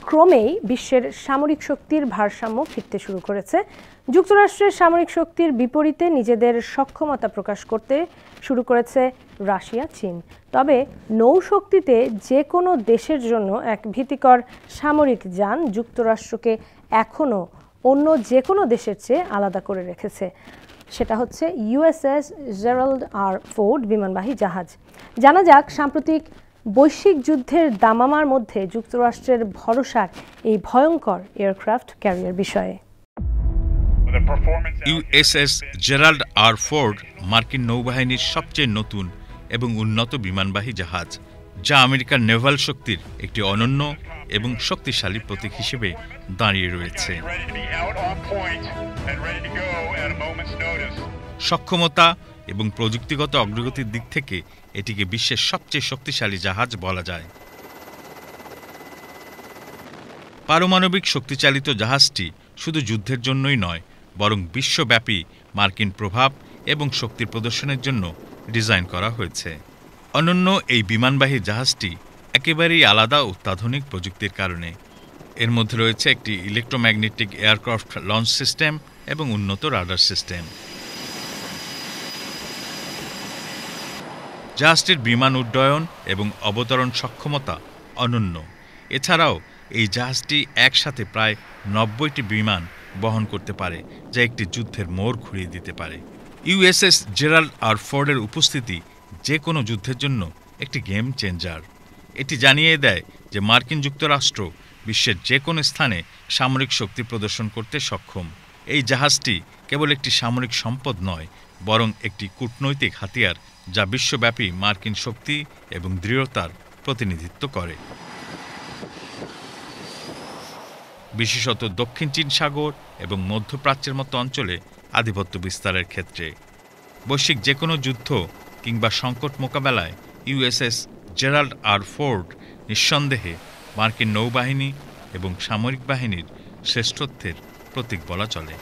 ক্রমেই বিশ্বের সামরিক শক্তির ভারসাম্য ফিরতে শুরু করেছে। যুক্তরাষ্ট্রের সামরিক শক্তির বিপরীতে নিজেদের সক্ষমতা প্রকাশ করতে শুরু করেছে রাশিয়া, চীন। তবে নৌশক্তিতে যে কোনো দেশের জন্য এক ভীতিকর সামরিক যান যুক্তরাষ্ট্রকে এখনও অন্য যে কোনো দেশের চেয়ে আলাদা করে রেখেছে। সেটা হচ্ছে ইউএসএস জেরাল্ড আর ফোর্ড বিমানবাহী জাহাজ। জানা যাক সাম্প্রতিক বৈশ্বিক যুদ্ধের দামামার মধ্যে যুক্তরাষ্ট্রের ভরসার এই ভয়ঙ্কর এয়ারক্রাফট ক্যারিয়ার বিষয়ে। ইউএসএস জেরাল্ড আর ফোর্ড মার্কিন নৌবাহিনীর সবচেয়ে নতুন এবং উন্নত বিমানবাহী জাহাজ, যা আমেরিকার নেভাল শক্তির একটি অনন্য এবং শক্তিশালী প্রতীক হিসেবে দাঁড়িয়ে রয়েছে। সক্ষমতা এবং প্রযুক্তিগত অগ্রগতির দিক থেকে এটিকে বিশ্বের সবচেয়ে শক্তিশালী জাহাজ বলা যায়। পারমাণবিক শক্তিচালিত জাহাজটি শুধু যুদ্ধের জন্যই নয়, বরং বিশ্বব্যাপী মার্কিন প্রভাব এবং শক্তি প্রদর্শনের জন্য ডিজাইন করা হয়েছে। অনন্য এই বিমানবাহী জাহাজটি একেবারেই আলাদা অত্যাধুনিক প্রযুক্তির কারণে। এর মধ্যে রয়েছে একটি ইলেকট্রোম্যাগনেটিক এয়ারক্রাফট লঞ্চ সিস্টেম এবং উন্নত রাডার সিস্টেম। জাহাজটির বিমান উড্ডয়ন এবং অবতরণ সক্ষমতা অনন্য। এছাড়াও এই জাহাজটি একসাথে প্রায় 90টি বিমান বহন করতে পারে, যা একটি যুদ্ধের মোড় ঘুরিয়ে দিতে পারে। ইউএসএস জেরাল্ড আর ফোর্ডের উপস্থিতি যে কোনো যুদ্ধের জন্য একটি গেম চেঞ্জার। এটি জানিয়ে দেয় যে মার্কিন যুক্তরাষ্ট্র বিশ্বের যে কোনো স্থানে সামরিক শক্তি প্রদর্শন করতে সক্ষম। এই জাহাজটি কেবল একটি সামরিক সম্পদ নয়, বরং একটি কূটনৈতিক হাতিয়ার যা বিশ্বব্যাপী মার্কিন শক্তি এবং দৃঢ়তার প্রতিনিধিত্ব করে, বিশেষত দক্ষিণ চীন সাগর এবং মধ্যপ্রাচ্যের মতো অঞ্চলে আধিপত্য বিস্তারের ক্ষেত্রে। বৈশ্বিক যে কোনো যুদ্ধ কিংবা সংকট মোকাবেলায় ইউএসএস জেরাল্ড আর ফোর্ড নিঃসন্দেহে মার্কিন নৌবাহিনী এবং সামরিক বাহিনীর শ্রেষ্ঠত্বের প্রতীক বলা চলে।